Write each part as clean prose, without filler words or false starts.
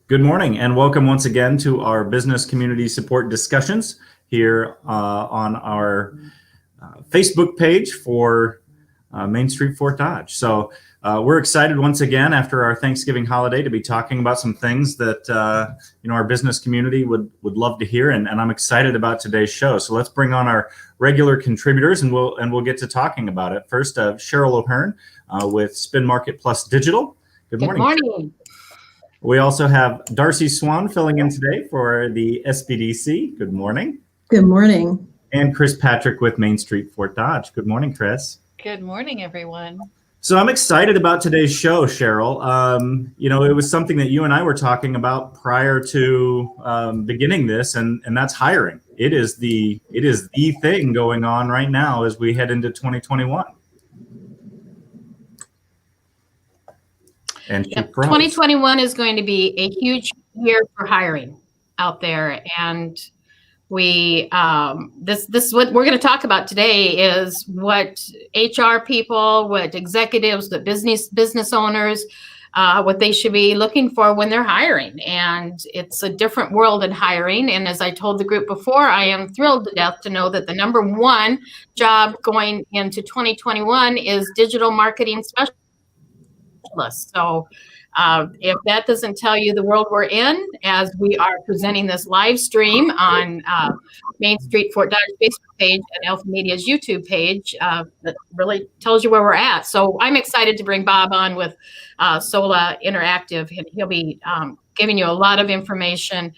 Good morning and welcome once again to our business community support discussions here on our Facebook page for Main Street Fort Dodge. So we're excited once again after our Thanksgiving holiday to be talking about some things that our business community would love to hear, and I'm excited about today's show. So let's bring on our regular contributors and we'll get to talking about it. First, Cheryl O'Hearn with Spin Market Plus Digital. Good morning. Good morning. We also have Darcy Swan filling in today for the SBDC. Good morning. Good morning. And Chris Patrick with Main Street Fort Dodge. Good morning, Chris. Good morning, everyone. So I'm excited about today's show, Cheryl. It was something that you and I were talking about prior to beginning this, and that's hiring. It is the thing going on right now as we head into 2021. And 2021 is going to be a huge year for hiring out there, and we this is what we're going to talk about today is what HR people, what executives, the business owners, what they should be looking for when they're hiring. And it's a different world in hiring. And as I told the group before, I am thrilled to death to know that the number one job going into 2021 is digital marketing specialist. So if that doesn't tell you the world we're in, as we are presenting this live stream on Main Street Fort Dodge Facebook page and Alpha Media's YouTube page, that really tells you where we're at. So I'm excited to bring Bob on with SOLA Interactive. He'll be giving you a lot of information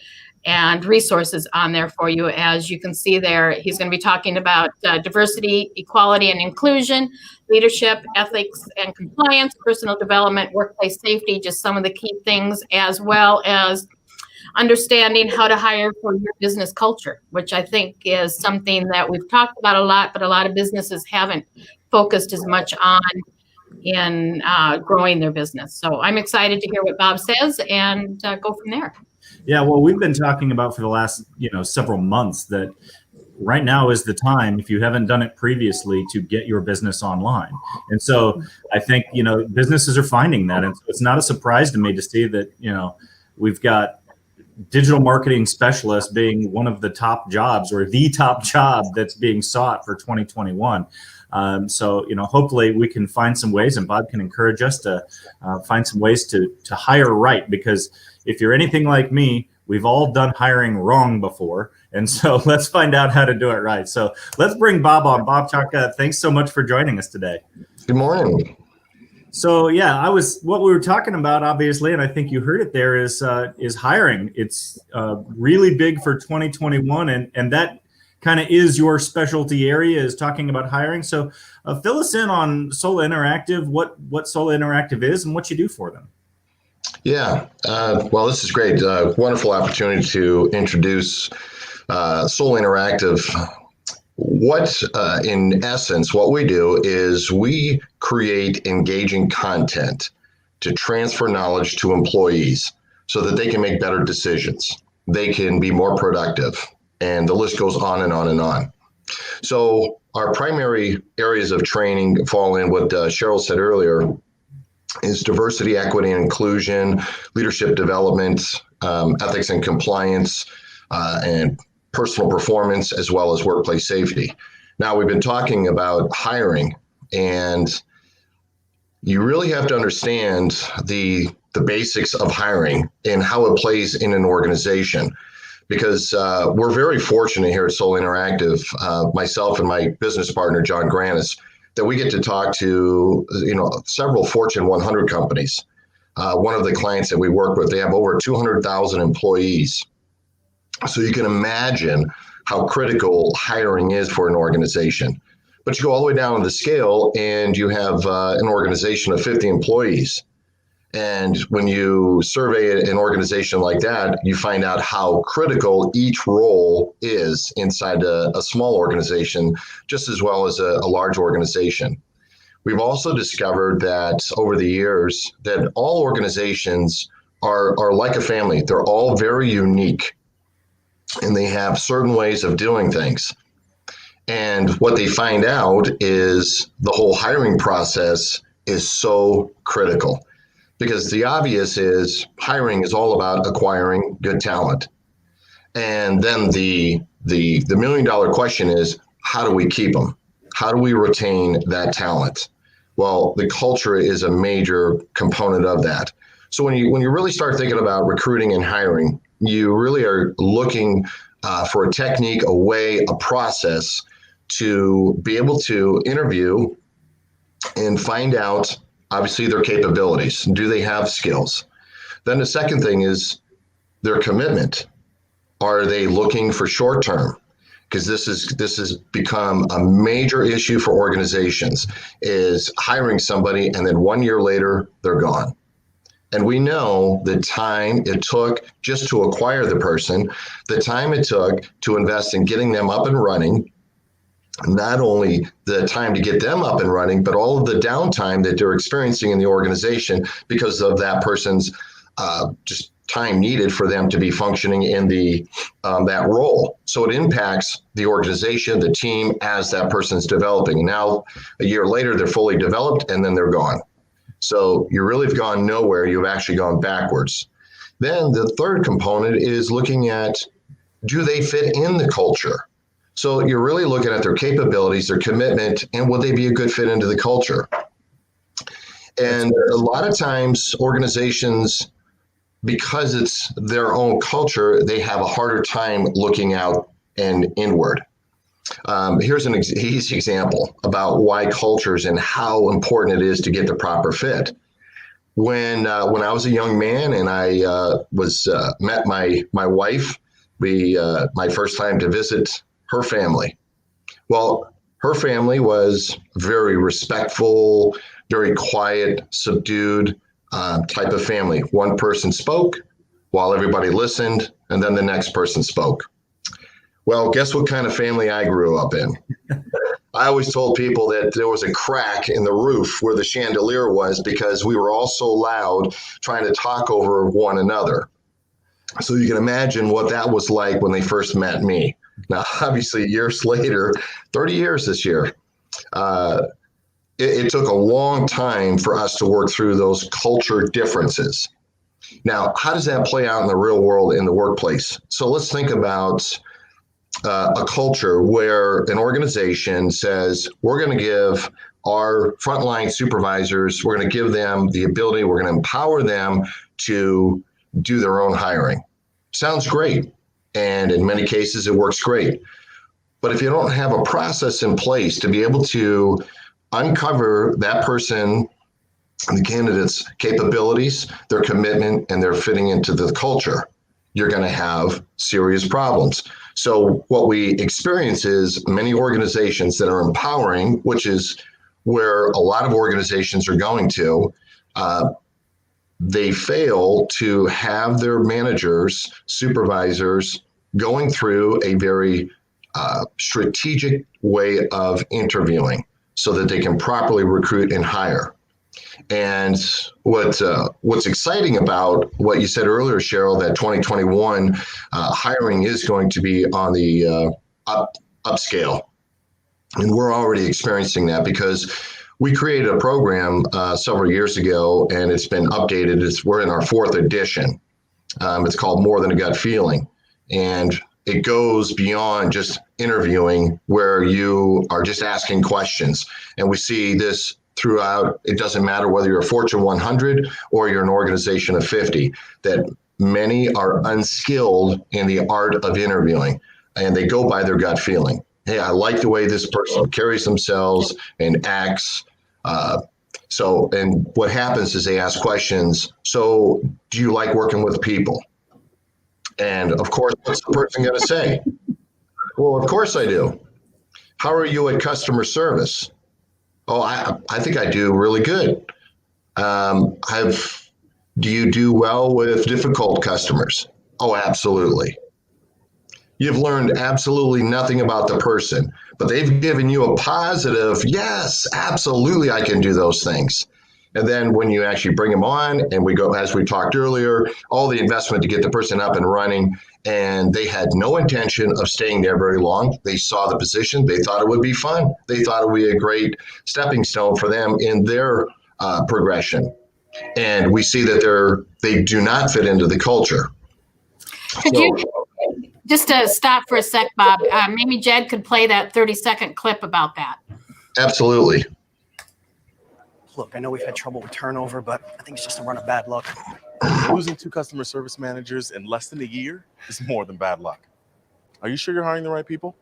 and resources on there for you. As you can see there, he's going to be talking about diversity, equality, and inclusion, leadership, ethics and compliance, personal development, workplace safety, just some of the key things, as well as understanding how to hire for your business culture, which I think is something that we've talked about a lot, but a lot of businesses haven't focused as much on in growing their business. So I'm excited to hear what Bob says and go from there. Yeah, well, we've been talking about for the last, several months that right now is the time, if you haven't done it previously, to get your business online. And so I think, businesses are finding that. And so it's not a surprise to me to see that, we've got digital marketing specialists being one of the top jobs or the top job that's being sought for 2021. So hopefully we can find some ways, and Bob can encourage us to find some ways to hire right, because if you're anything like me, we've all done hiring wrong before. And so let's find out how to do it right. So let's bring Bob on. Bob Chaka, thanks so much for joining us today. Good morning. So what we were talking about, obviously, and I think you heard it there, is hiring. It's really big for 2021, and that kind of is your specialty area, is talking about hiring. So fill us in on SOLA Interactive, what SOLA Interactive is and what you do for them. Yeah, well, this is great. Wonderful opportunity to introduce SOLA Interactive. In essence, what we do is we create engaging content to transfer knowledge to employees so that they can make better decisions. They can be more productive, and the list goes on and on and on. So our primary areas of training fall in what Cheryl said earlier is diversity, equity, and inclusion, leadership development, ethics and compliance, and personal performance, as well as workplace safety. Now, we've been talking about hiring, and you really have to understand the basics of hiring and how it plays in an organization. Because we're very fortunate here at SOLA Interactive, myself and my business partner, John Granis, that we get to talk to, several Fortune 100 companies. One of the clients that we work with, they have over 200,000 employees. So you can imagine how critical hiring is for an organization. But you go all the way down on the scale and you have an organization of 50 employees. And when you survey an organization like that, you find out how critical each role is inside a small organization, just as well as a large organization. We've also discovered that over the years that all organizations are like a family. They're all very unique, and they have certain ways of doing things. And what they find out is the whole hiring process is so critical, because the obvious is hiring is all about acquiring good talent. And then the million dollar question is, how do we keep them? How do we retain that talent? Well, the culture is a major component of that. So when you really start thinking about recruiting and hiring, you really are looking for a technique, a way, a process to be able to interview and find out, obviously, their capabilities. Do they have skills? Then the second thing is their commitment. Are they looking for short term? Because this has become a major issue for organizations, is hiring somebody and then 1 year later they're gone. And we know the time it took just to acquire the person, the time it took to invest in getting them up and running, not only the time to get them up and running, but all of the downtime that they're experiencing in the organization because of that person's just time needed for them to be functioning in that role. So it impacts the organization, the team, as that person's developing. And now, a year later, they're fully developed and then they're gone. So you really have gone nowhere. You've actually gone backwards. Then the third component is looking at, do they fit in the culture? So you're really looking at their capabilities, their commitment, and would they be a good fit into the culture? And a lot of times organizations, because it's their own culture, they have a harder time looking out and inward. Here's an easy example about why cultures and how important it is to get the proper fit. When I was a young man and I met my wife, my first time to visit her family. Well, her family was very respectful, very quiet, subdued type of family. One person spoke while everybody listened, and then the next person spoke. Well, guess what kind of family I grew up in? I always told people that there was a crack in the roof where the chandelier was because we were all so loud trying to talk over one another. So you can imagine what that was like when they first met me. Now, obviously, years later, 30 years this year, it took a long time for us to work through those culture differences. Now, how does that play out in the real world in the workplace? So let's think about a culture where an organization says, we're going to give our frontline supervisors, we're going to give them the ability, we're going to empower them to do their own hiring. Sounds great. And in many cases, it works great. But if you don't have a process in place to be able to uncover that person, the candidate's capabilities, their commitment, and their fitting into the culture, you're going to have serious problems. So what we experience is many organizations that are empowering, which is where a lot of organizations are going to, they fail to have their managers, supervisors going through a very strategic way of interviewing so that they can properly recruit and hire. And what's exciting about what you said earlier, Cheryl, that 2021 hiring is going to be on the upscale. And we're already experiencing that because we created a program several years ago, and it's been updated. We're in our 4th edition. It's called More Than a Gut Feeling. And it goes beyond just interviewing where you are just asking questions. And we see this throughout. It doesn't matter whether you're a Fortune 100 or you're an organization of 50, that many are unskilled in the art of interviewing, and they go by their gut feeling. Hey, I like the way this person carries themselves and acts. And what happens is they ask questions. So do you like working with people? And of course, what's the person going to say? Well, of course I do. How are you at customer service? Oh, I think I do really good. Do you do well with difficult customers? Oh, absolutely. You've learned absolutely nothing about the person, but they've given you a positive, yes, absolutely, I can do those things. And then when you actually bring them on, and we go, as we talked earlier, all the investment to get the person up and running, and they had no intention of staying there very long. They saw the position. They thought it would be fun. They thought it would be a great stepping stone for them in their progression. and we see that they do not fit into the culture. Could you just to stop for a sec, Bob? Maybe Jed could play that 30-second clip about that. Absolutely. Look, I know we've had trouble with turnover, but I think it's just a run of bad luck. Losing 2 customer service managers in less than a year is more than bad luck. Are you sure you're hiring the right people?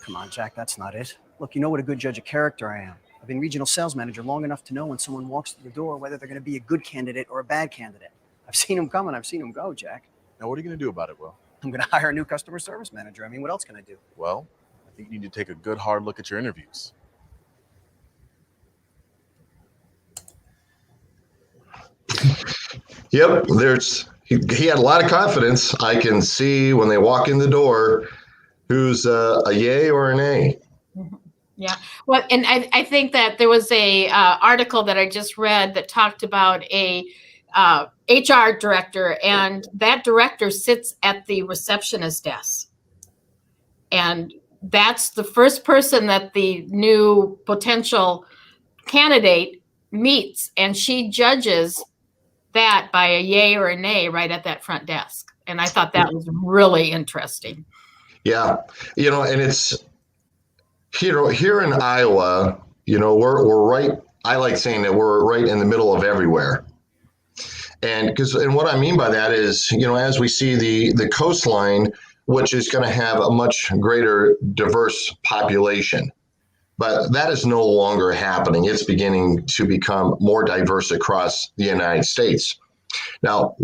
Come on, Jack, that's not it. Look, you know what a good judge of character I am. I've been regional sales manager long enough to know when someone walks through the door whether they're going to be a good candidate or a bad candidate. I've seen them come and I've seen them go, Jack. Now, what are you going to do about it, Will? I'm going to hire a new customer service manager. I mean, what else can I do? Well, I think you need to take a good hard look at your interviews. Yep, he had a lot of confidence. I can see when they walk in the door who's a yay or an A. Yeah. Well, and I think that there was a article that I just read that talked about a HR director, and that director sits at the receptionist desk. And that's the first person that the new potential candidate meets, and she judges that by a yay or a nay right at that front desk. And I thought that was really interesting. Yeah, and it's here in Iowa, we're right. I like saying that we're right in the middle of everywhere. And what I mean by that is, as we see the coastline, which is going to have a much greater diverse population, but that is no longer happening. It's beginning to become more diverse across the United States. Now,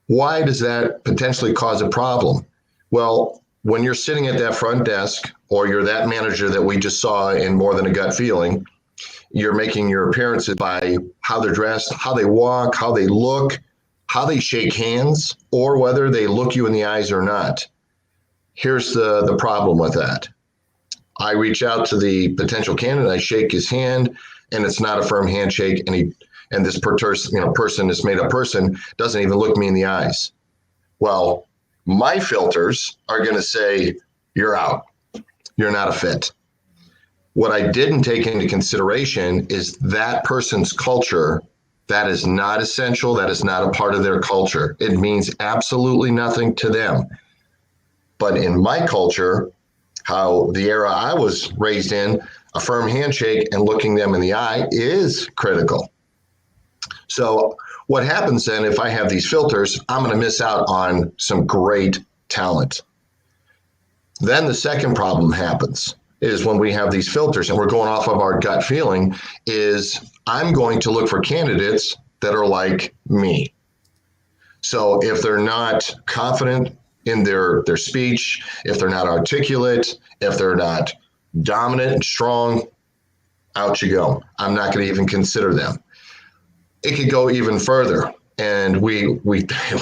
why does that potentially cause a problem? Well, when you're sitting at that front desk, or you're that manager that we just saw in More Than a Gut Feeling, you're making your appearances by how they're dressed, how they walk, how they look, how they shake hands, or whether they look you in the eyes or not. Here's the problem with that. I reach out to the potential candidate, I shake his hand, and it's not a firm handshake, and this person, this made-up person, doesn't even look me in the eyes. Well, my filters are going to say, you're out. You're not a fit. What I didn't take into consideration is that person's culture. That is not essential. That is not a part of their culture. It means absolutely nothing to them. But in my culture, how the era I was raised in, a firm handshake and looking them in the eye is critical. So what happens then if I have these filters, I'm going to miss out on some great talent. Then the second problem happens is when we have these filters and we're going off of our gut feeling, is I'm going to look for candidates that are like me. So if they're not confident in their speech, if they're not articulate, if they're not dominant and strong, out you go. I'm not going to even consider them. It could go even further, and we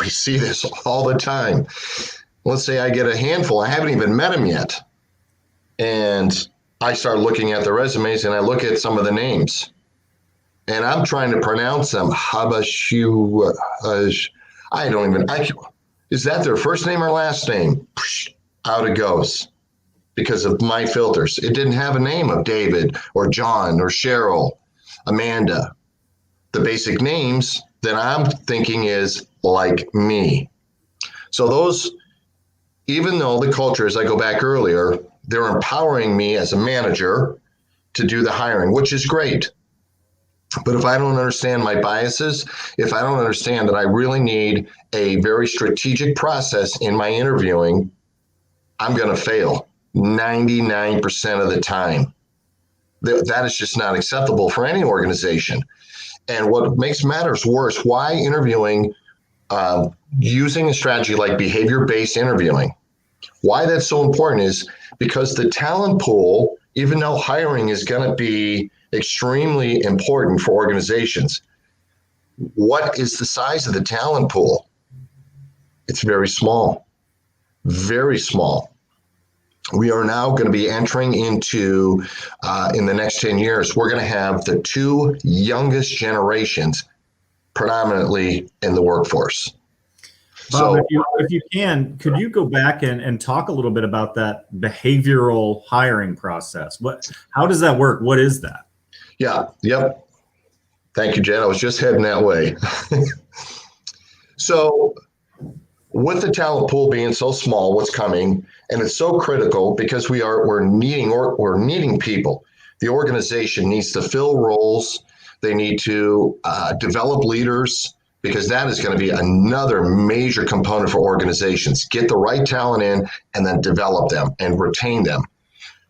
see this all the time. Let's say I get a handful, I haven't even met them yet, and I start looking at the resumes and I look at some of the names, and I'm trying to pronounce them. Habashu, is that their first name or last name? Out it goes because of my filters. It didn't have a name of David or John or Cheryl, Amanda. The basic names that I'm thinking is like me. So those, even though the culture, as I go back earlier, they're empowering me as a manager to do the hiring, which is great. But if I don't understand my biases, if I don't understand that I really need a very strategic process in my interviewing, I'm going to fail 99% of the time. That is just not acceptable for any organization. And what makes matters worse, why interviewing, using a strategy like behavior-based interviewing, why that's so important is because the talent pool, even though hiring is going to be extremely important for organizations, what is the size of the talent pool? It's very small, very small. We are now going to be entering into, in the next 10 years, we're going to have the 2 youngest generations predominantly in the workforce. Bob, if you can, could you go back and talk a little bit about that behavioral hiring process? How does that work? What is that? Yeah, yep. Thank you, Jen. I was just heading that way. So with the talent pool being so small, what's coming, and it's so critical because we're needing people. The organization needs to fill roles. They need to develop leaders, because that is going to be another major component for organizations. Get the right talent in and then develop them and retain them.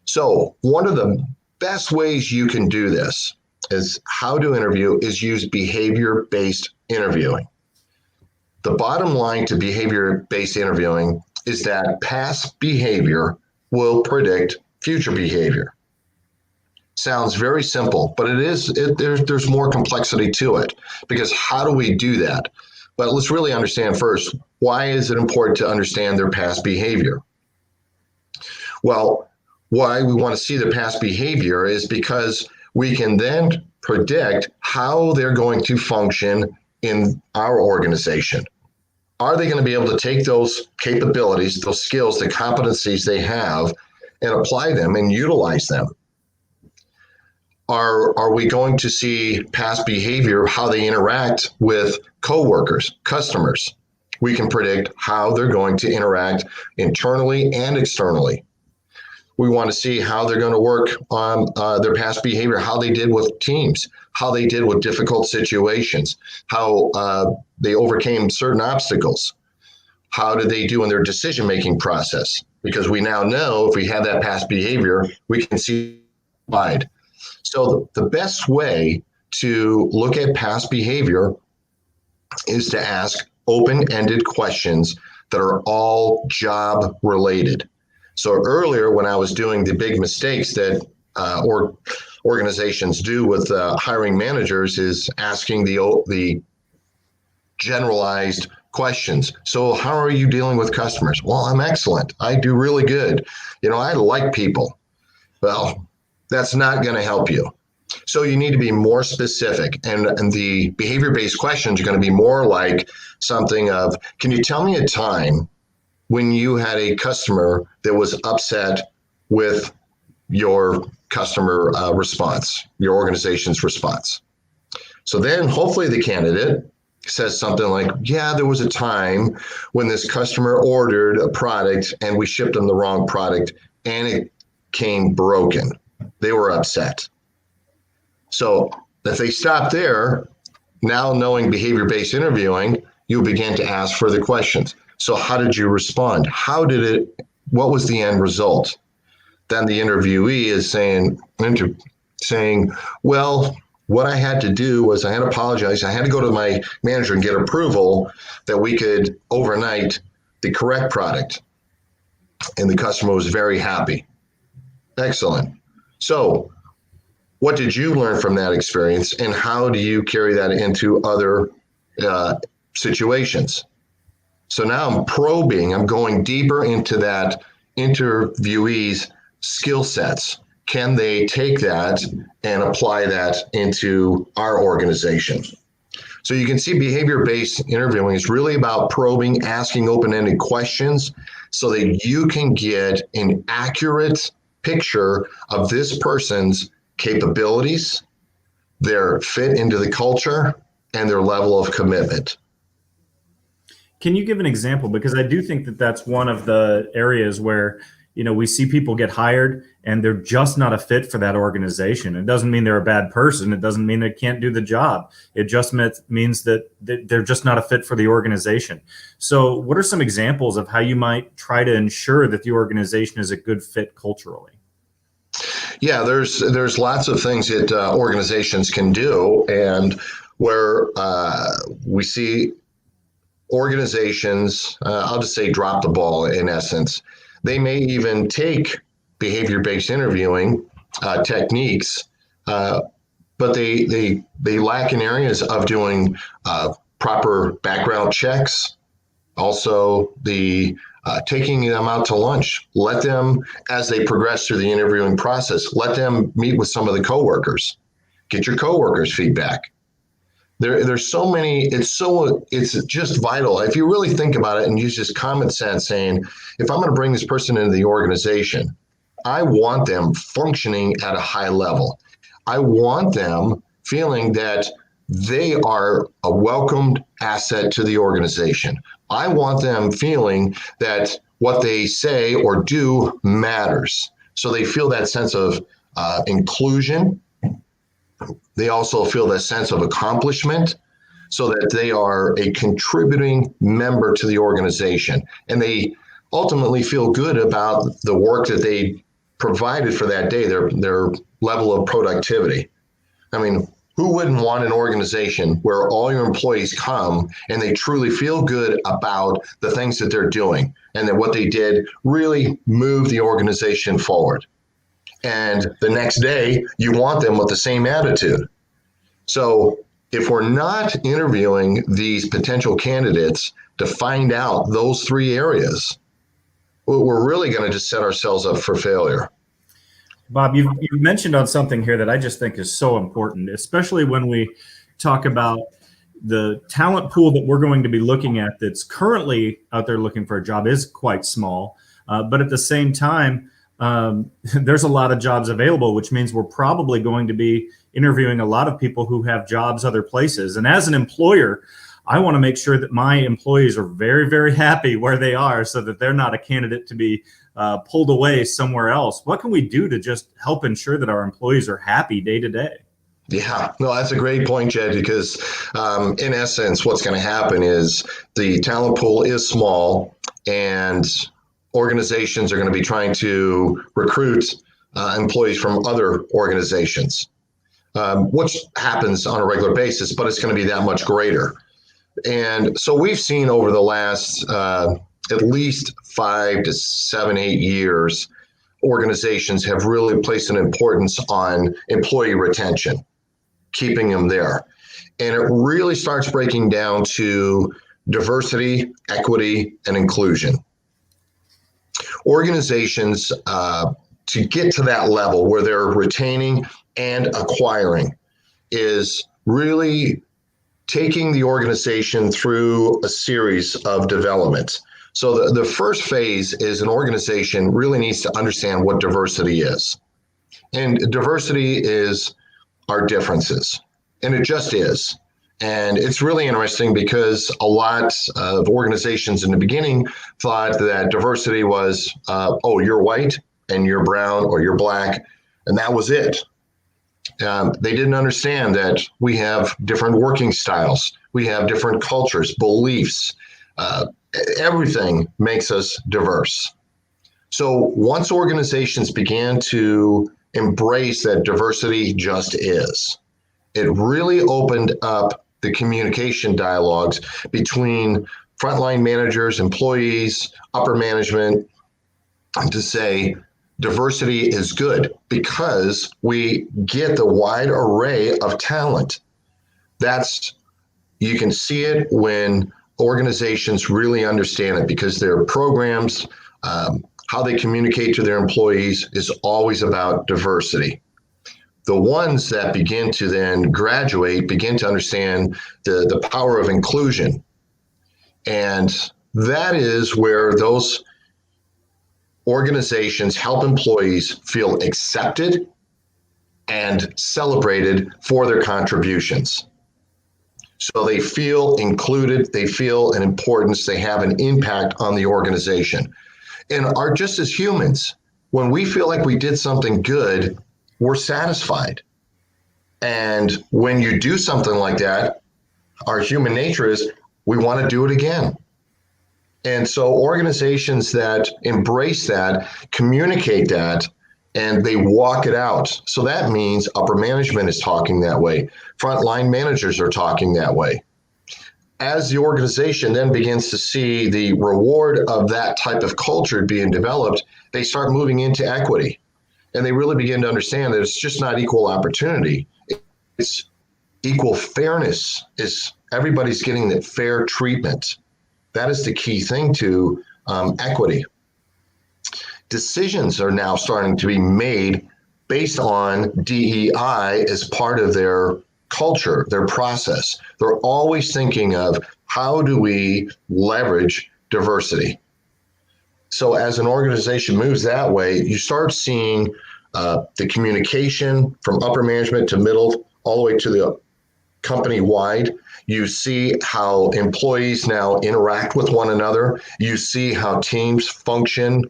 So one of the best ways you can do this is how to interview is use behavior-based interviewing. The bottom line to behavior-based interviewing is that past behavior will predict future behavior. Sounds very simple, but there's more complexity to it, because how do we do that? But let's really understand first, why is it important to understand their past behavior? Well, why we want to see their past behavior is because we can then predict how they're going to function in our organization. Are they going to be able to take those capabilities, those skills, the competencies they have, and apply them and utilize them? Are we going to see past behavior, how they interact with coworkers, customers? We can predict how they're going to interact internally and externally. We want to see how they're going to work on their past behavior, how they did with teams, how they did with difficult situations, how they overcame certain obstacles. How did they do in their decision-making process? Because we now know if we have that past behavior, we can see wide. So the best way to look at past behavior is to ask open-ended questions that are all job related. So earlier when I was doing the big mistakes that organizations do with hiring managers is asking the generalized questions. So how are you dealing with customers? Well, I'm excellent. I do really good. I like people. Well, that's not going to help you. So you need to be more specific. And the behavior-based questions are going to be more like something of, can you tell me a time when you had a customer that was upset with your customer response, your organization's response? So then hopefully the candidate says something like, yeah, there was a time when this customer ordered a product and we shipped them the wrong product and it came broken. They were upset. So if they stop there, now knowing behavior-based interviewing, you begin to ask further questions. So how did you respond? What was the end result? Then the interviewee is saying, well, what I had to do was I had to apologize. I had to go to my manager and get approval that we could overnight the correct product. And the customer was very happy. Excellent. So what did you learn from that experience, and how do you carry that into other situations? So now I'm probing, I'm going deeper into that interviewee's skill sets. Can they take that and apply that into our organization? So you can see behavior-based interviewing is really about probing, asking open-ended questions so that you can get an accurate picture of this person's capabilities, their fit into the culture, and their level of commitment. Can you give an example? Because I do think that that's one of the areas where, we see people get hired and they're just not a fit for that organization. It doesn't mean they're a bad person. It doesn't mean they can't do the job. It just means that they're just not a fit for the organization. So what are some examples of how you might try to ensure that the organization is a good fit culturally? Yeah, there's lots of things that organizations can do, and where we see organizations, I'll just say drop the ball in essence. They may even take behavior-based interviewing techniques, but they lack in areas of doing proper background checks. Also, the taking them out to lunch. Let them, as they progress through the interviewing process, let them meet with some of the coworkers. Get your coworkers' feedback. There's so many, it's just vital. If you really think about it and use just common sense, saying, if I'm going to bring this person into the organization, I want them functioning at a high level. I want them feeling that they are a welcomed asset to the organization. I want them feeling that what they say or do matters. So they feel that sense of inclusion. They also feel that sense of accomplishment, so that they are a contributing member to the organization. And they ultimately feel good about the work that they provided for that day, their level of productivity. I mean, who wouldn't want an organization where all your employees come and they truly feel good about the things that they're doing and that what they did really moved the organization forward? And the next day, you want them with the same attitude. So if we're not interviewing these potential candidates to find out those three areas, we're really going to just set ourselves up for failure. Bob, you've mentioned on something here that I just think is so important, especially when we talk about the talent pool that we're going to be looking at that's currently out there looking for a job is quite small. But at the same time, there's a lot of jobs available, which means we're probably going to be interviewing a lot of people who have jobs other places. And as an employer, I want to make sure that my employees are very, very happy where they are so that they're not a candidate to be pulled away somewhere else. What can we do to just help ensure that our employees are happy day to day? Yeah, no, that's a great point, Jed, because in essence, what's going to happen is the talent pool is small and organizations are going to be trying to recruit employees from other organizations, which happens on a regular basis, but it's going to be that much greater. And so we've seen over the last at least 5 to 7, 8 years, organizations have really placed an importance on employee retention, keeping them there. And it really starts breaking down to diversity, equity, and inclusion. Organizations, to get to that level where they're retaining and acquiring, is really taking the organization through a series of developments. So the first phase is an organization really needs to understand what diversity is. And diversity is our differences, and it just is. And it's really interesting because a lot of organizations in the beginning thought that diversity was, oh, you're white and you're brown or you're black, and that was it. They didn't understand that we have different working styles, we have different cultures, beliefs. Everything makes us diverse. So once organizations began to embrace that diversity just is, it really opened up the communication dialogues between frontline managers, employees, upper management, to say diversity is good because we get the wide array of talent. You can see it when organizations really understand it, because their programs, how they communicate to their employees is always about diversity. The ones that begin to then graduate begin to understand the power of inclusion. And that is where those organizations help employees feel accepted and celebrated for their contributions. So they feel included, they feel an importance, they have an impact on the organization. And are just as humans, when we feel like we did something good, we're satisfied. And when you do something like that, our human nature is we want to do it again. And so organizations that embrace that, communicate that, and they walk it out. So that means upper management is talking that way. Frontline managers are talking that way. As the organization then begins to see the reward of that type of culture being developed, they start moving into equity. And they really begin to understand that it's just not equal opportunity. It's equal fairness. Is everybody's getting that fair treatment. That is the key thing to equity. Decisions are now starting to be made based on DEI as part of their culture, their process. They're always thinking of how do we leverage diversity. So as an organization moves that way, you start seeing the communication from upper management to middle, all the way to the company wide. You see how employees now interact with one another. You see how teams function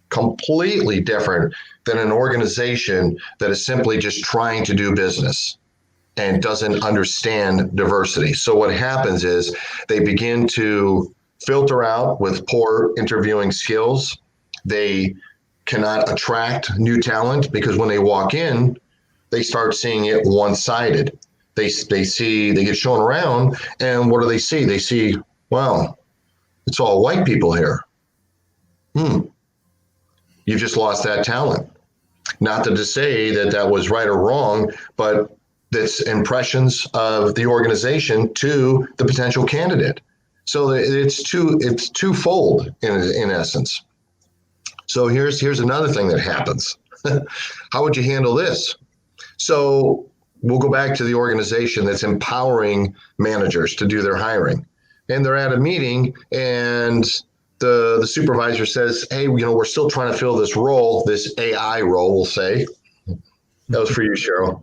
completely different than an organization that is simply just trying to do business and doesn't understand diversity. So what happens is they begin to filter out with poor interviewing skills. They cannot attract new talent because when they walk in, they start seeing it one-sided. They get shown around, and what do they see? They see, wow, it's all white people here. You've just lost that talent. Not to say that that was right or wrong, but that's impressions of the organization to the potential candidate. So it's twofold in essence. So here's another thing that happens. How would you handle this? So we'll go back to the organization that's empowering managers to do their hiring. And they're at a meeting and the supervisor says, hey, we're still trying to fill this role, this AI role, we'll say. That was for you, Cheryl.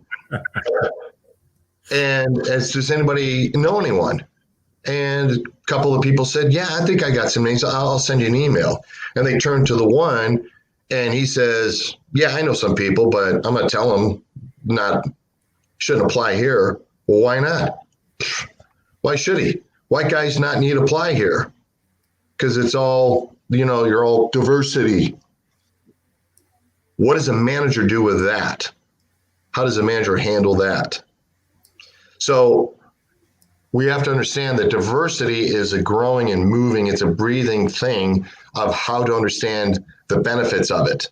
And does anybody know anyone? And a couple of people said, yeah, I think I got some names. I'll send you an email. And they turn to the one and he says, yeah, I know some people, but I'm going to tell them shouldn't apply here. Well, why not? Why should he? White guys not need to apply here because it's all, you're all diversity. What does a manager do with that? How does a manager handle that? So we have to understand that diversity is a growing and moving, it's a breathing thing of how to understand the benefits of it.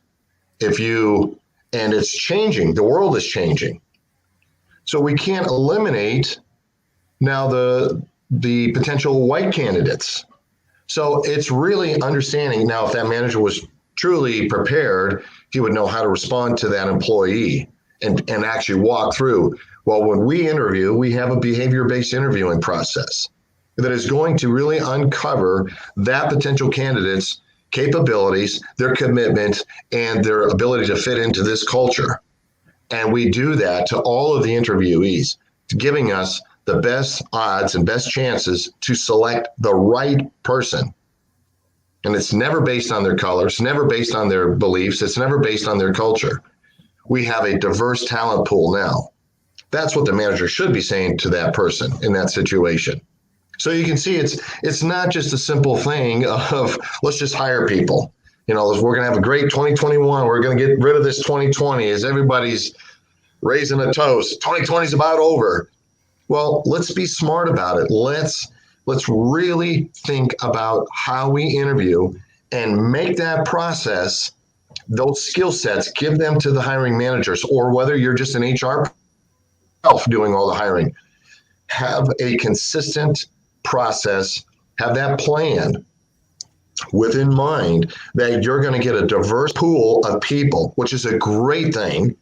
And it's changing, the world is changing. So we can't eliminate now the potential white candidates. So it's really understanding now if that manager was truly prepared, he would know how to respond to that employee and actually walk through. Well, when we interview, we have a behavior-based interviewing process that is going to really uncover that potential candidate's capabilities, their commitment, and their ability to fit into this culture. And we do that to all of the interviewees, giving us the best odds and best chances to select the right person. And it's never based on their color. It's never based on their beliefs. It's never based on their culture. We have a diverse talent pool now. That's what the manager should be saying to that person in that situation. So you can see it's not just a simple thing of let's just hire people. We're going to have a great 2021. We're going to get rid of this 2020 as everybody's raising a toast. 2020 is about over. Well, let's be smart about it. Let's really think about how we interview and make that process, those skill sets, give them to the hiring managers, or whether you're just an HR doing all the hiring. Have a consistent process, have that plan within mind that you're going to get a diverse pool of people, which is a great thing.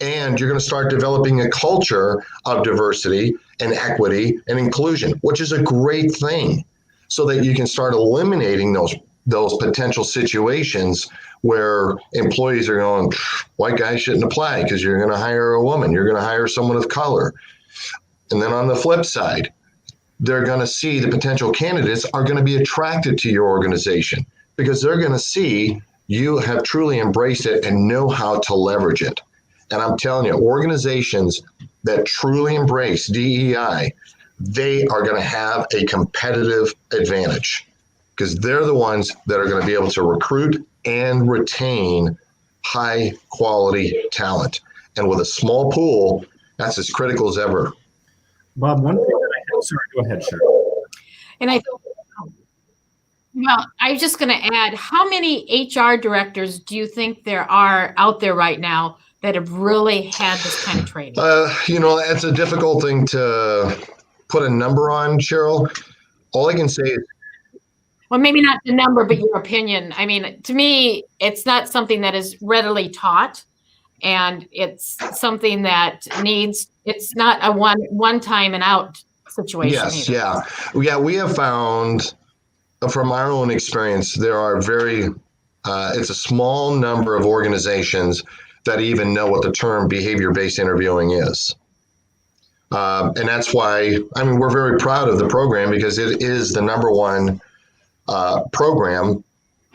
And you're going to start developing a culture of diversity and equity and inclusion, which is a great thing, so that you can start eliminating those potential situations where employees are going, white guys shouldn't apply because you're going to hire a woman, you're going to hire someone of color. And then on the flip side, they're going to see the potential candidates are going to be attracted to your organization because they're going to see you have truly embraced it and know how to leverage it. And I'm telling you, organizations that truly embrace DEI, they are going to have a competitive advantage because they're the ones that are going to be able to recruit and retain high quality talent. And with a small pool, that's as critical as ever. Bob, one thing that sorry, go ahead, Cheryl. And I was just going to add, how many HR directors do you think there are out there right now that have really had this kind of training? It's a difficult thing to put a number on, Cheryl. All I can say is, well, maybe not the number, but your opinion. I mean, to me, it's not something that is readily taught, and it's something that it's not a one time and out situation. Yes, either. Yeah. We have found from our own experience, there are it's a small number of organizations that even know what the term behavior-based interviewing is. And that's why, I mean, we're very proud of the program because it is the number one program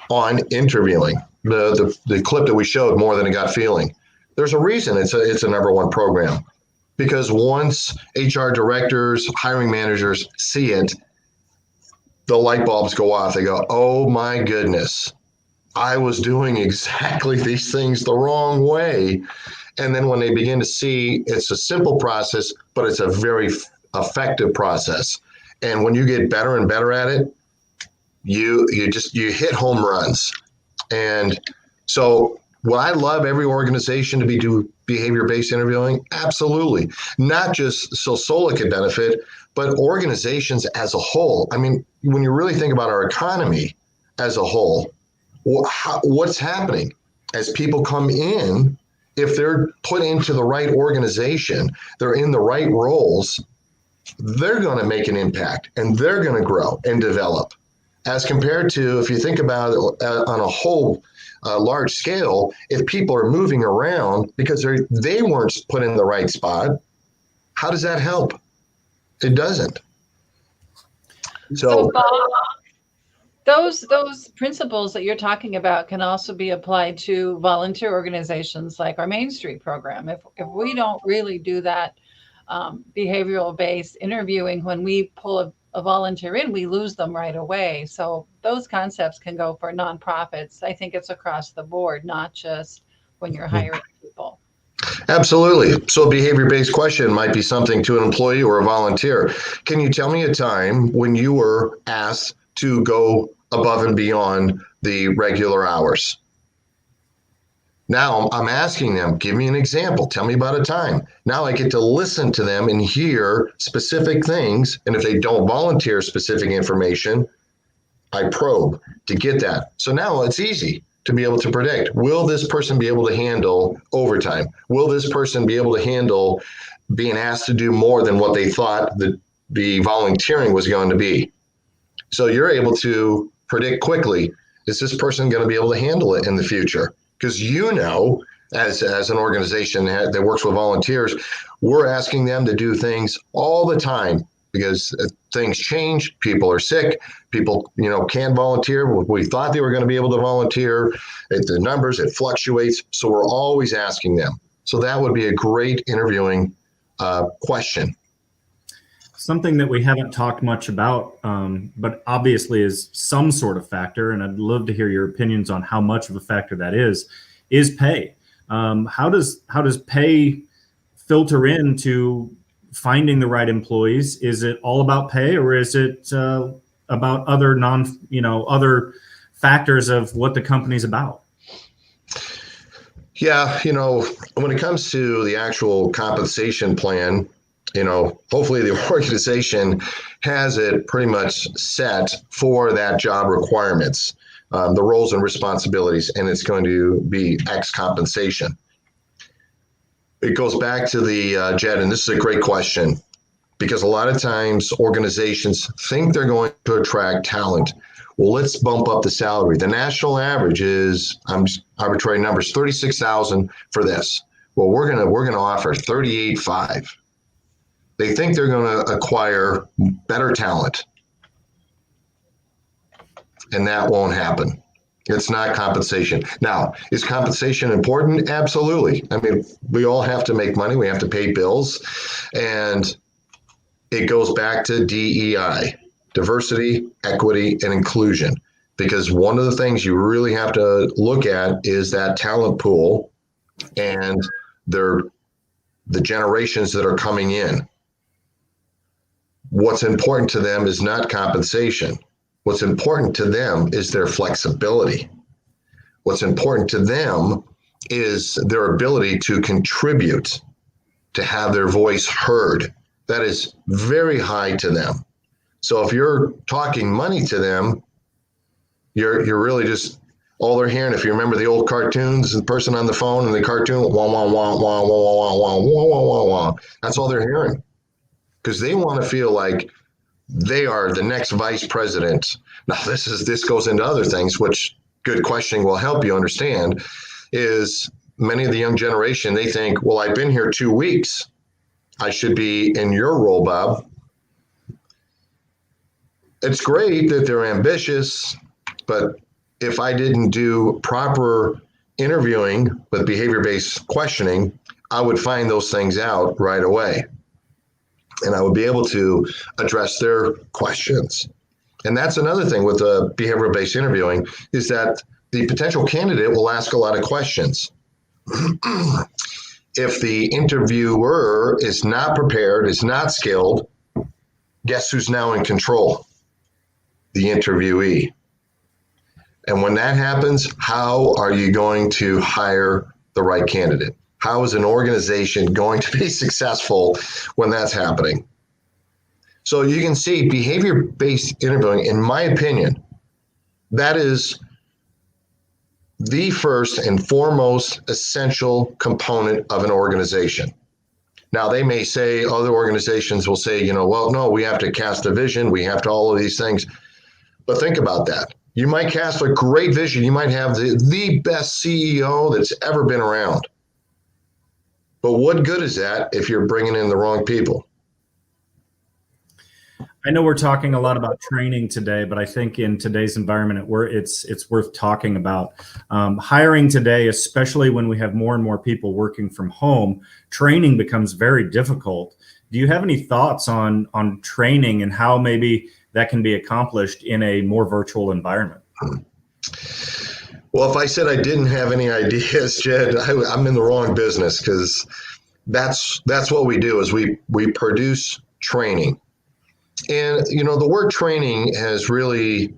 on interviewing. The clip that we showed, More Than a Gut Feeling. There's a reason it's a number one program, because once HR directors, hiring managers see it, the light bulbs go off. They go, oh my goodness, I was doing exactly these things the wrong way. And then when they begin to see it's a simple process, but it's a very effective process. And when you get better and better at it, you hit home runs. And so would I love every organization to do behavior-based interviewing? Absolutely. Not just so Sola could benefit, but organizations as a whole. I mean, when you really think about our economy as a whole, what's happening as people come in? If they're put into the right organization, they're in the right roles, they're going to make an impact and they're going to grow and develop. As compared to, if you think about it on a whole large scale, if people are moving around because they weren't put in the right spot, how does that help? It doesn't. So Bob, those principles that you're talking about can also be applied to volunteer organizations like our Main Street program. If we don't really do that behavioral based interviewing, when we pull a volunteer in, we lose them right away. So those concepts can go for nonprofits. I think it's across the board, not just when you're hiring people. Absolutely. So a behavior-based question might be something to an employee or a volunteer. Can you tell me a time when you were asked to go above and beyond the regular hours? Now I'm asking them, give me an example. Tell me about a time. Now I get to listen to them and hear specific things. And if they don't volunteer specific information, I probe to get that. So now it's easy to be able to predict, will this person be able to handle overtime? Will this person be able to handle being asked to do more than what they thought the volunteering was going to be? So you're able to predict quickly, is this person going to be able to handle it in the future? Because as an organization that works with volunteers, we're asking them to do things all the time because things change. People are sick. People, can't volunteer. We thought they were going to be able to volunteer. The numbers, it fluctuates. So we're always asking them. So that would be a great interviewing question. Something that we haven't talked much about, but obviously is some sort of factor, and I'd love to hear your opinions on how much of a factor that is pay. How does pay filter into finding the right employees? Is it all about pay, or is it about other other factors of what the company's about? Yeah, when it comes to the actual compensation plan, hopefully the organization has it pretty much set for that job requirements, the roles and responsibilities, and it's going to be X compensation. It goes back to the Jed, and this is a great question, because a lot of times organizations think they're going to attract talent. Well, let's bump up the salary. The national average is, arbitrary numbers, $36,000 for this. Well, we're gonna offer $38,500. They think they're going to acquire better talent, and that won't happen. It's not compensation. Now, is compensation important? Absolutely. I mean, we all have to make money. We have to pay bills. And it goes back to DEI, diversity, equity, and inclusion. Because one of the things you really have to look at is that talent pool and the generations that are coming in. What's important to them is not compensation. What's important to them is their flexibility. What's important to them is their ability to contribute, to have their voice heard. That is very high to them. So if you're talking money to them, you're really just, all they're hearing, if you remember the old cartoons, the person on the phone and the cartoon, wah, wah, wah, wah, wah, wah, wah, wah, wah, wah, wah. That's all they're hearing. Because they want to feel like they are the next vice president. Now, this goes into other things, which good questioning will help you understand, is many of the young generation, they think, well, I've been here 2 weeks I should be in your role, Bob. It's great that they're ambitious, but if I didn't do proper interviewing with behavior-based questioning, I would find those things out right away. And I would be able to address their questions. And that's another thing with the behavioral-based interviewing is that the potential candidate will ask a lot of questions. If the interviewer is not prepared, is not skilled, guess who's now in control? The interviewee. And when that happens, how are you going to hire the right candidate? How is an organization going to be successful when that's happening? So you can see behavior-based interviewing, in my opinion, that is the first and foremost essential component of an organization. Now, they may say, other organizations will say, well, no, we have to cast a vision. We have to all of these things. But think about that. You might cast a great vision. You might have the best CEO that's ever been around. But what good is that if you're bringing in the wrong people? I know we're talking a lot about training today, but I think in today's environment, it's worth talking about hiring today, especially when we have more and more people working from home. Training becomes very difficult. Do you have any thoughts on training and how maybe that can be accomplished in a more virtual environment? Well, if I said I didn't have any ideas, Jed, I'm in the wrong business, because that's what we do is we produce training. And, the word training has really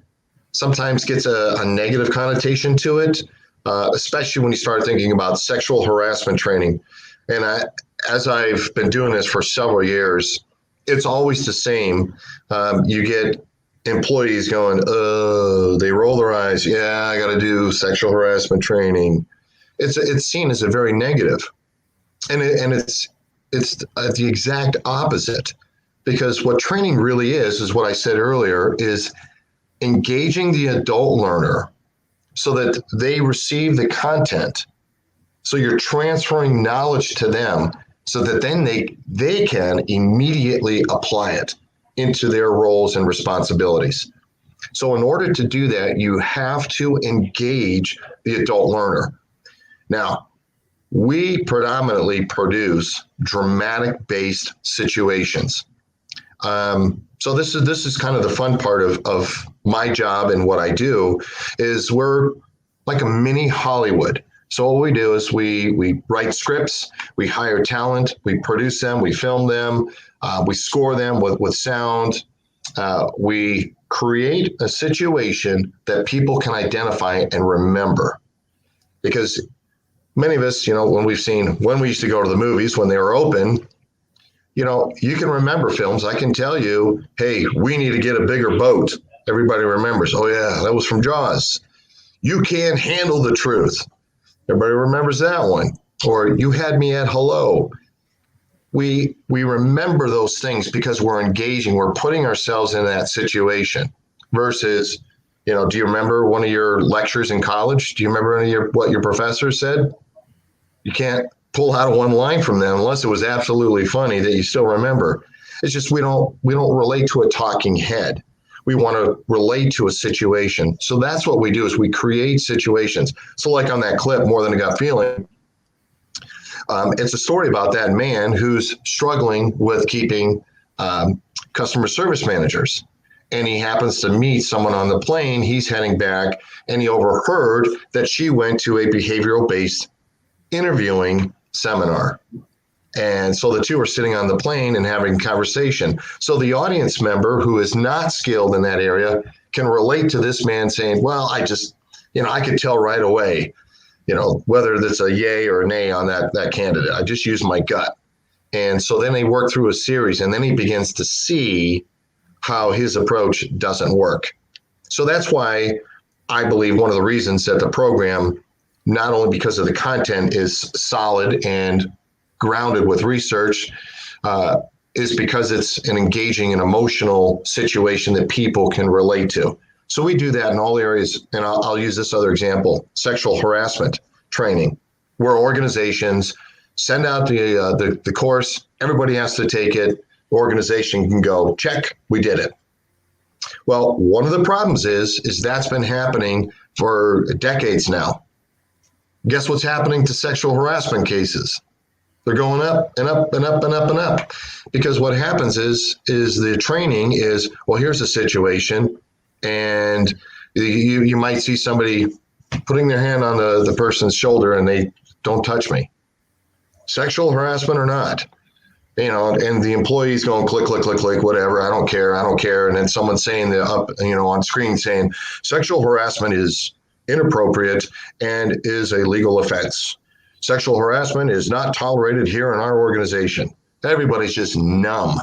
sometimes gets a negative connotation to it, especially when you start thinking about sexual harassment training. And as I've been doing this for several years, it's always the same. You get employees going, they roll their eyes. Yeah, I got to do sexual harassment training. It's seen as a very negative, and it's the exact opposite, because what training really is what I said earlier, is engaging the adult learner so that they receive the content. So you're transferring knowledge to them so that then they can immediately apply it into their roles and responsibilities. So in order to do that, you have to engage the adult learner. Now, we predominantly produce dramatic-based situations. So this is kind of the fun part of my job and what I do, is we're like a mini Hollywood. So what we do is we write scripts, we hire talent, we produce them, we film them, we score them with sound. We create a situation that people can identify and remember. Because many of us, when we used to go to the movies when they were open, you can remember films. I can tell you, hey, we need to get a bigger boat. Everybody remembers, oh yeah, that was from Jaws. You can't handle the truth. Everybody remembers that one. Or you had me at hello. We remember those things because we're engaging. We're putting ourselves in that situation versus, do you remember one of your lectures in college? Do you remember what your professor said? You can't pull out one line from them unless it was absolutely funny that you still remember. It's just we don't relate to a talking head. We want to relate to a situation. So that's what we do, is we create situations. So like on that clip, More Than a Gut Feeling, it's a story about that man who's struggling with keeping customer service managers. And he happens to meet someone on the plane. He's heading back, and he overheard that she went to a behavioral-based interviewing seminar. And so the two are sitting on the plane and having a conversation. So the audience member who is not skilled in that area can relate to this man saying, well, I just, I could tell right away, whether that's a yay or a nay on that candidate. I just used my gut. And so then they work through a series, and then he begins to see how his approach doesn't work. So that's why I believe one of the reasons that the program, not only because of the content is solid and grounded with research, is because it's an engaging and emotional situation that people can relate to. So we do that in all areas. And I'll use this other example, sexual harassment training, where organizations send out the course. Everybody has to take it. Organization can go, check, we did it. Well, one of the problems is that's been happening for decades now. Guess what's happening to sexual harassment cases? They're going up and up and up and up and up, because what happens is the training is, well, here's a situation, and you might see somebody putting their hand on the person's shoulder and they don't touch me. Sexual harassment or not, and the employee's going click, click, click, click, whatever. I don't care. And then someone's saying on screen saying sexual harassment is inappropriate and is a legal offense. Sexual harassment is not tolerated here in our organization. Everybody's just numb.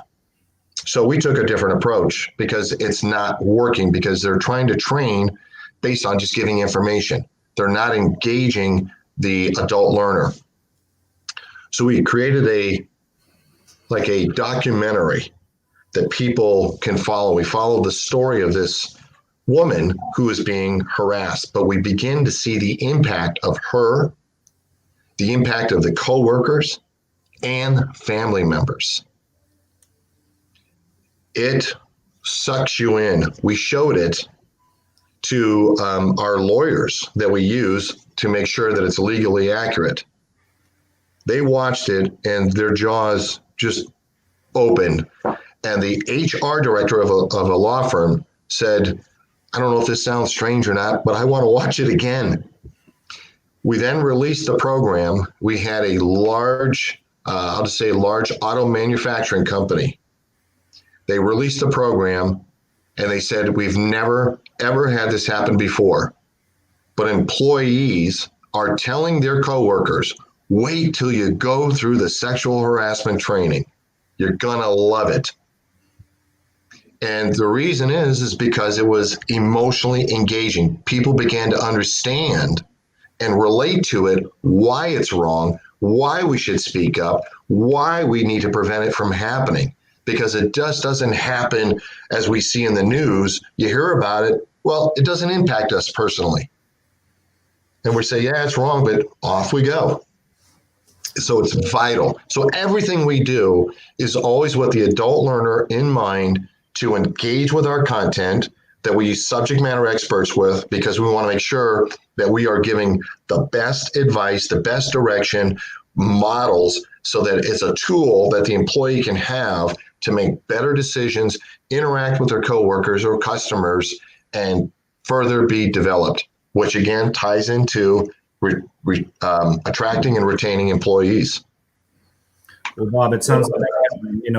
So we took a different approach because it's not working, because they're trying to train based on just giving information. They're not engaging the adult learner. So we created a documentary that people can follow. We follow the story of this woman who is being harassed, but we begin to see the impact of her, the impact of the coworkers and family members. It sucks you in. We showed it to our lawyers that we use to make sure that it's legally accurate. They watched it and their jaws just opened. And the HR director of a law firm said, I don't know if this sounds strange or not, but I want to watch it again. We then released the program. We had a large auto manufacturing company. They released the program and they said, we've never, ever had this happen before. But employees are telling their coworkers, wait till you go through the sexual harassment training. You're gonna love it. And the reason is because it was emotionally engaging. People began to understand and relate to it, why it's wrong, why we should speak up, why we need to prevent it from happening. Because it just doesn't happen as we see in the news. You hear about it, well, it doesn't impact us personally. And we say, yeah, it's wrong, but off we go. So it's vital. So everything we do is always with the adult learner in mind, to engage with our content that we use subject matter experts with, because we want to make sure that we are giving the best advice, the best direction, models, so that it's a tool that the employee can have to make better decisions, interact with their coworkers or customers, and further be developed, which again ties into attracting and retaining employees. Well, Bob, it sounds like,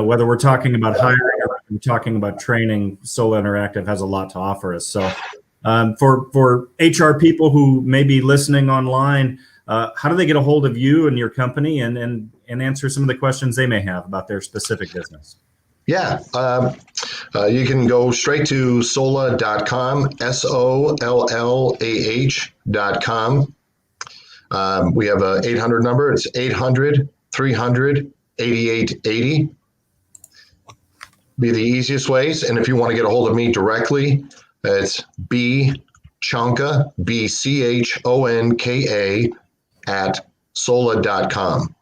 whether we're talking about hiring or we're talking about training, Sola Interactive has a lot to offer us. So for HR people who may be listening online, how do they get a hold of you and your company and answer some of the questions they may have about their specific business? Yeah, you can go straight to solah.com, SOLLAH.com. We have an 800 number. It's 800-300-8880. Be the easiest ways. And if you want to get a hold of me directly, it's bchonka, BCHONKA @solah.com.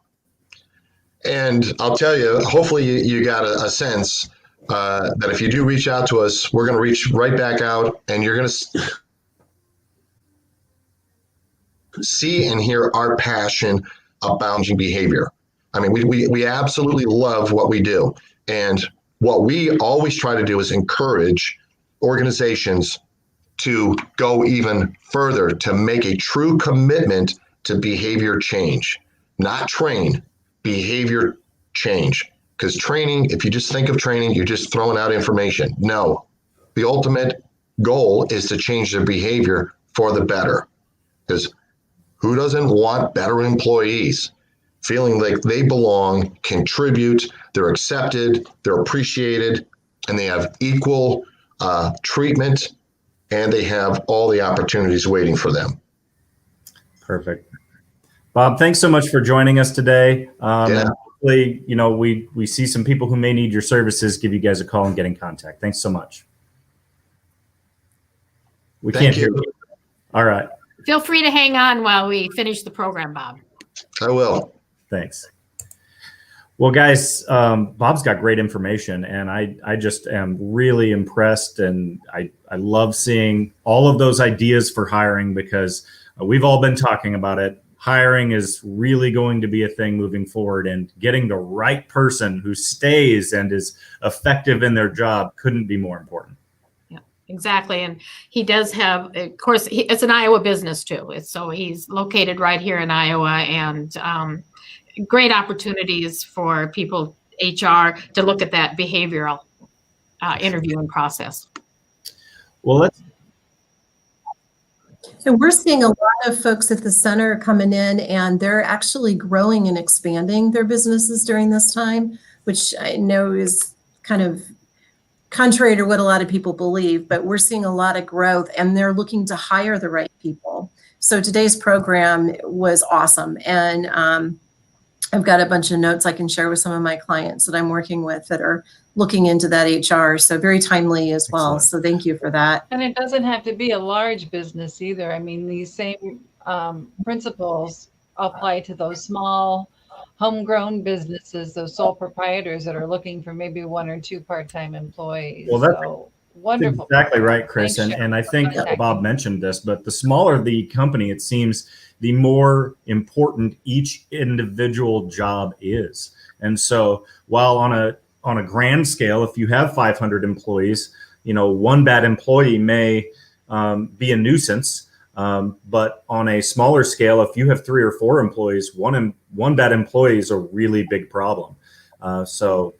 And I'll tell you, hopefully you got a sense that if you do reach out to us, we're going to reach right back out, and you're going to see and hear our passion about changing behavior. I mean, we absolutely love what we do. And what we always try to do is encourage organizations to go even further, to make a true commitment to behavior change, not train, behavior change. Because training, if you just think of training, you're just throwing out information. No, the ultimate goal is to change their behavior for the better. Because who doesn't want better employees? Feeling like they belong, contribute, they're accepted, they're appreciated, and they have equal treatment, and they have all the opportunities waiting for them. Perfect. Bob, thanks so much for joining us today. Yeah. And hopefully, we see some people who may need your services, give you guys a call and get in contact. Thanks so much. We Thank can't hear you. you. All right. Feel free to hang on while we finish the program, Bob. I will. Thanks. Well, guys, Bob's got great information, and I just am really impressed, and I love seeing all of those ideas for hiring, because we've all been talking about it. Hiring is really going to be a thing moving forward, and getting the right person who stays and is effective in their job couldn't be more important. Yeah, exactly. And he does have, of course, it's an Iowa business too. So he's located right here in Iowa, and great opportunities for people, HR, to look at that behavioral interviewing process. Well, And we're seeing a lot of folks at the center coming in, and they're actually growing and expanding their businesses during this time, which I know is kind of contrary to what a lot of people believe, but we're seeing a lot of growth, and they're looking to hire the right people. So today's program was awesome. And I've got a bunch of notes I can share with some of my clients that I'm working with that are looking into that HR. So very timely as well. Excellent. So thank you for that. And it doesn't have to be a large business either. I mean, these same principles apply to those small homegrown businesses, those sole proprietors that are looking for maybe 1 or 2 part-time employees. Well, that's so wonderful. exactly right, Chris. Thanks, And I think Sharon. Bob mentioned this, but the smaller the company, it seems, the more important each individual job is. And so while on a grand scale, if you have 500 employees, one bad employee may be a nuisance. But on a smaller scale, if you have 3 or 4 employees, one bad employee is a really big problem. So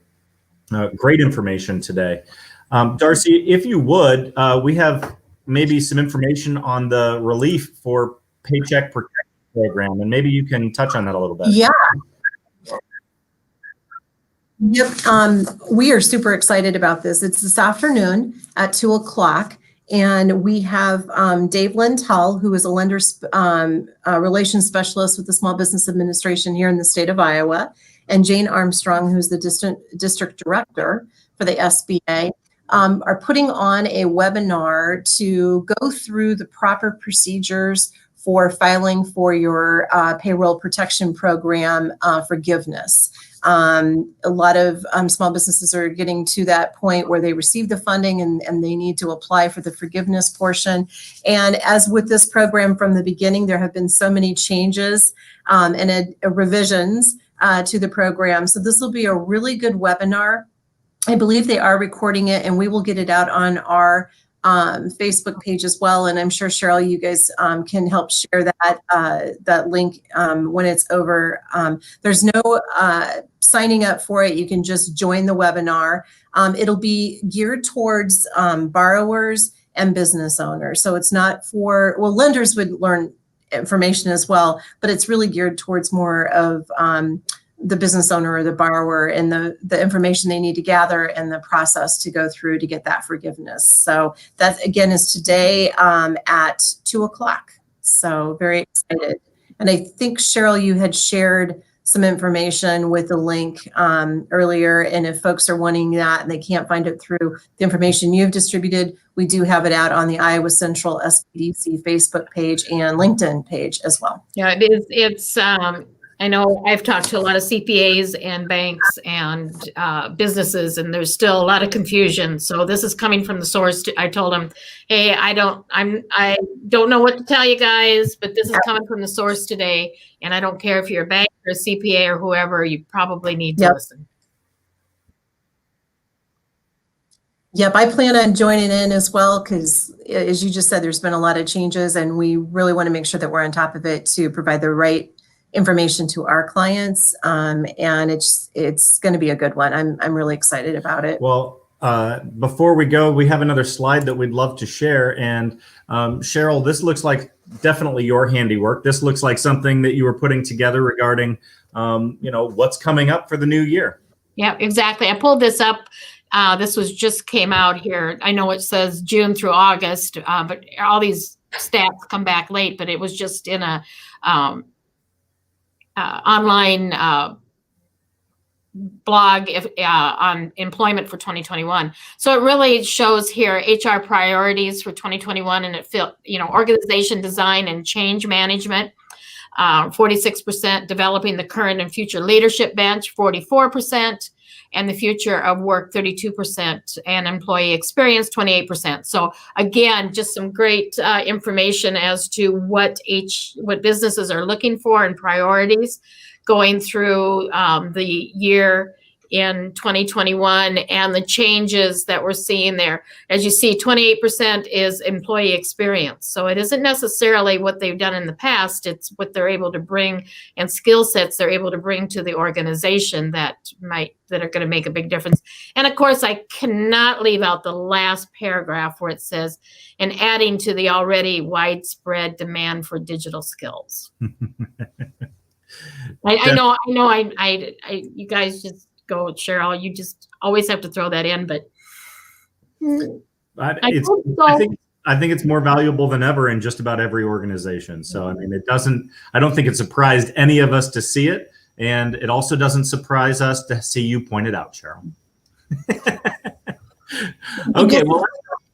great information today. Darcy, if you would, we have maybe some information on the relief for Paycheck Protection Program, and maybe you can touch on that a little bit. Yeah. Yep. We are super excited about this. It's this afternoon at 2:00. And we have Dave Lentel, who is a lender relations specialist with the Small Business Administration here in the state of Iowa, and Jane Armstrong, who's the district director for the SBA, are putting on a webinar to go through the proper procedures for filing for your payroll protection program forgiveness. A lot of small businesses are getting to that point where they receive the funding and they need to apply for the forgiveness portion. And as with this program from the beginning, there have been so many changes and revisions to the program. So this will be a really good webinar. I believe they are recording it, and we will get it out on our Facebook page as well. And I'm sure, Cheryl, you guys can help share that link when it's over. There's no signing up for it. You can just join the webinar. It'll be geared towards borrowers and business owners. So it's not for, well, lenders would learn information as well, but it's really geared towards more of the business owner or the borrower and the information they need to gather and the process to go through to get that forgiveness. So that, again, is today at 2:00. So very excited. And I think, Cheryl, you had shared some information with the link earlier. And if folks are wanting that and they can't find it through the information you've distributed, we do have it out on the Iowa Central SBDC Facebook page and LinkedIn page as well. Yeah, it is. It's I know I've talked to a lot of CPAs and banks and businesses, and there's still a lot of confusion. So this is coming from the source. I told them, hey, I don't know what to tell you guys, but this is coming from the source today. And I don't care if you're a bank or a CPA or whoever, you probably need to listen. Yep, I plan on joining in as well because, as you just said, there's been a lot of changes, and we really want to make sure that we're on top of it to provide the right information to our clients, and it's going to be a good one. I'm really excited about it. Well, before we go, we have another slide that we'd love to share. And Cheryl, this looks like definitely your handiwork. This looks like something that you were putting together regarding, what's coming up for the new year. Yeah, exactly. I pulled this up. This just came out here. I know it says June through August, but all these stats come back late. But it was just in a online blog on employment for 2021. So it really shows here HR priorities for 2021, and it organization design and change management. 46%, developing the current and future leadership bench, 44%, and the future of work, 32%, and employee experience, 28%. So again, just some great information as to what businesses are looking for and priorities going through the year in 2021 and the changes that we're seeing there. As you see, 28% is employee experience. So it isn't necessarily what they've done in the past, it's what they're able to bring and skill sets they're able to bring to the organization that are going to make a big difference. And of course, I cannot leave out the last paragraph where it says, and adding to the already widespread demand for digital skills. I know, you guys just go, Cheryl. You just always have to throw that in, but I think it's more valuable than ever in just about every organization. So I mean, I don't think it surprised any of us to see it, and it also doesn't surprise us to see you point it out, Cheryl. Okay, well,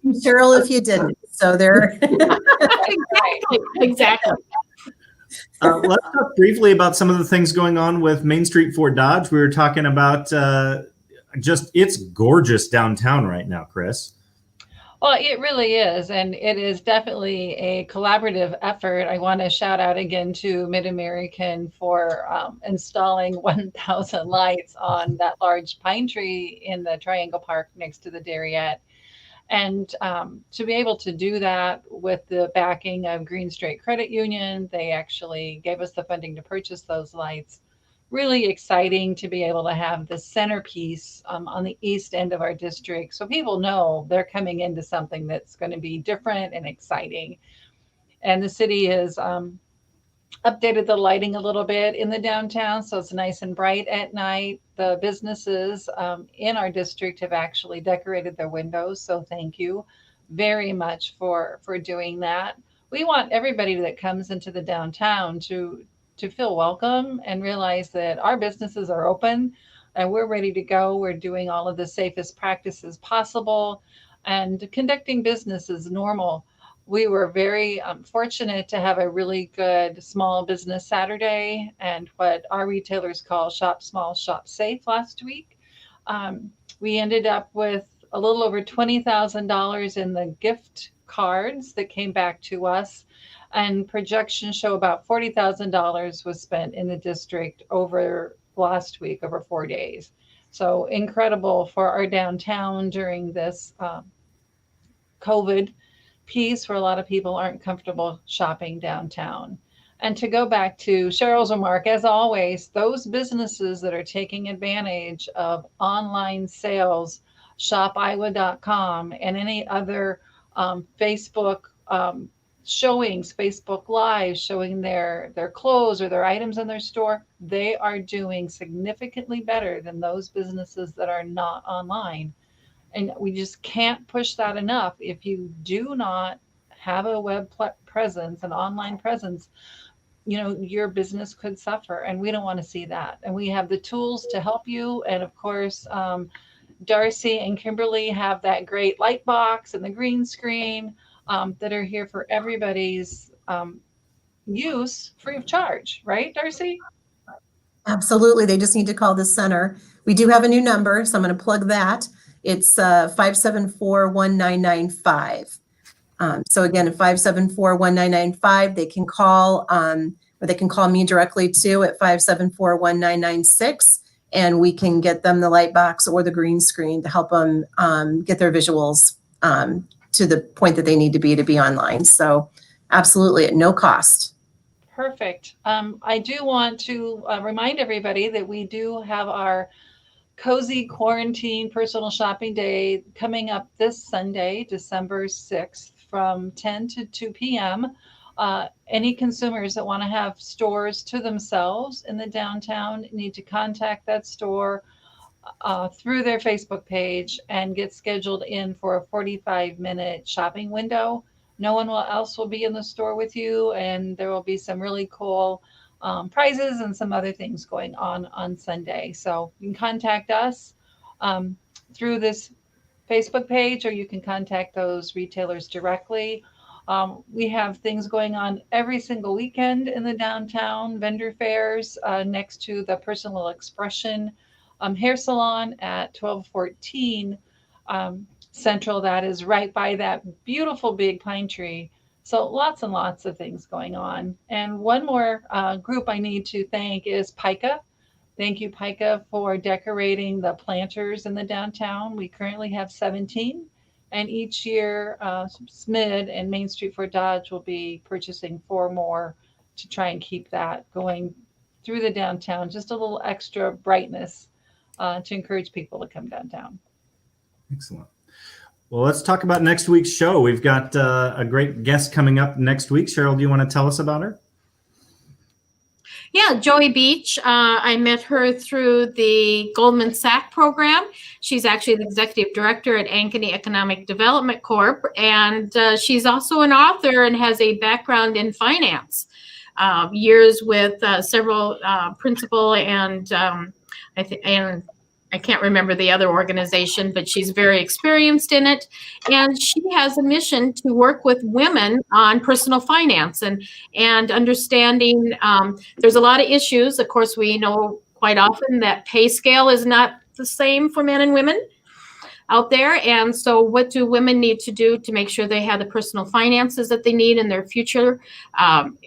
Cheryl, if you didn't, so there. exactly. Let's talk briefly about some of the things going on with Main Street Fort Dodge. We were talking about it's gorgeous downtown right now, Chris. Well, it really is. And it is definitely a collaborative effort. I want to shout out again to Mid-American for installing 1,000 lights on that large pine tree in the Triangle Park next to the Darriette. And to be able to do that with the backing of Green Strait Credit Union, they actually gave us the funding to purchase those lights. Really exciting to be able to have the centerpiece on the east end of our district. So people know they're coming into something that's going to be different and exciting. And the city has updated the lighting a little bit in the downtown, so it's nice and bright at night. The businesses in our district have actually decorated their windows, so thank you very much for doing that. We want everybody that comes into the downtown to feel welcome and realize that our businesses are open and we're ready to go. We're doing all of the safest practices possible and conducting business as normal. We were very fortunate to have a really good small business Saturday and what our retailers call shop small, shop safe last week. We ended up with a little over $20,000 in the gift cards that came back to us, and projections show about $40,000 was spent in the district over last week, over 4 days. So incredible for our downtown during this COVID piece where a lot of people aren't comfortable shopping downtown. And to go back to Cheryl's remark, as always, those businesses that are taking advantage of online sales, shopiowa.com and any other Facebook showings, Facebook Live showing their clothes or their items in their store, they are doing significantly better than those businesses that are not online. And we just can't push that enough. If you do not have a web presence, an online presence, your business could suffer, and we don't want to see that. And we have the tools to help you. And of course, Darcy and Kimberly have that great light box and the green screen that are here for everybody's use free of charge. Right, Darcy? Absolutely. They just need to call the center. We do have a new number, so I'm going to plug that. It's 574-1995. So again, 574-1995, they can call, or they can call me directly too at 574-1996, and we can get them the light box or the green screen to help them get their visuals to the point that they need to be online. So absolutely at no cost. Perfect. I do want to remind everybody that we do have our Cozy Quarantine Personal Shopping Day coming up this Sunday, December 6th from 10 to 2 p.m. Any consumers that want to have stores to themselves in the downtown need to contact that store through their Facebook page and get scheduled in for a 45-minute shopping window. No one else will be in the store with you, and there will be some really cool prizes and some other things going on Sunday. So you can contact us through this Facebook page, or you can contact those retailers directly. We have things going on every single weekend in the downtown, vendor fairs next to the Personal Expression hair salon at 1214 Central. That is right by that beautiful big pine tree. So lots and lots of things going on. And one more group I need to thank is Pica. Thank you, Pica, for decorating the planters in the downtown. We currently have 17. And each year, SMID and Main Street Fort Dodge will be purchasing 4 more to try and keep that going through the downtown. Just a little extra brightness to encourage people to come downtown. Excellent. Well, let's talk about next week's show. We've got a great guest coming up next week. Cheryl, do you want to tell us about her? Yeah, Joey Beach. I met her through the Goldman Sachs program. She's actually the executive director at Ankeny Economic Development Corp. And she's also an author and has a background in finance. Years with several principal and I can't remember the other organization, but she's very experienced in it. And she has a mission to work with women on personal finance and understanding. There's a lot of issues. Of course, we know quite often that pay scale is not the same for men and women out there. And so what do women need to do to make sure they have the personal finances that they need in their future? Some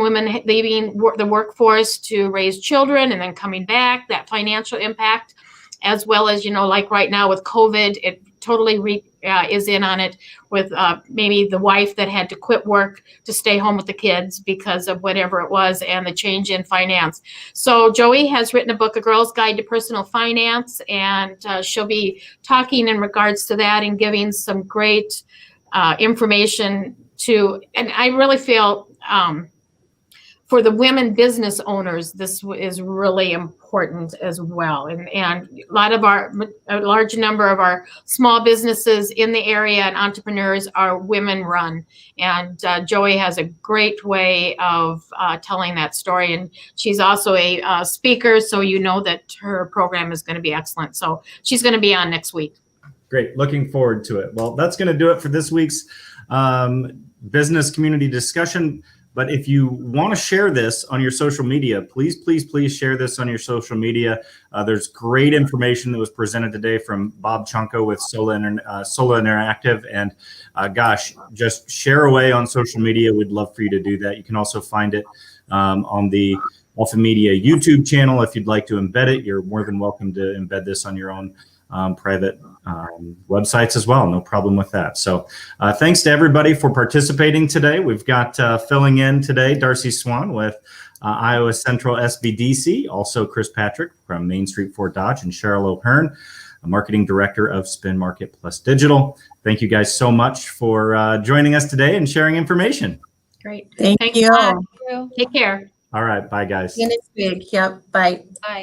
women leaving the workforce to raise children and then coming back, that financial impact, as well as, like right now with COVID, it totally is in on it with maybe the wife that had to quit work to stay home with the kids because of whatever it was and the change in finance. So Joey has written a book, A Girl's Guide to Personal Finance, and she'll be talking in regards to that and giving some great information and I really feel for the women business owners, this is really important as well. And a large number of our small businesses in the area and entrepreneurs are women run. And Joey has a great way of telling that story. And she's also a speaker, so you know that her program is going to be excellent. So she's going to be on next week. Great. Looking forward to it. Well, that's going to do it for this week's business community discussion. But if you want to share this on your social media, please share this on your social media. There's great information that was presented today from Bob Chunko with Sola Interactive. And gosh, just share away on social media. We'd love for you to do that. You can also find it on the Alpha Media YouTube channel. If you'd like to embed it, you're more than welcome to embed this on your own private websites as well. No problem with that. So thanks to everybody for participating today. We've got filling in today, Darcy Swan with Iowa Central SBDC, also Chris Patrick from Main Street Fort Dodge, and Cheryl O'Hearn, a marketing director of Spin Market Plus Digital. Thank you guys so much for joining us today and sharing information. Great. Thank you. Take care. All right. Bye, guys. Next week. Yep. Bye. Bye.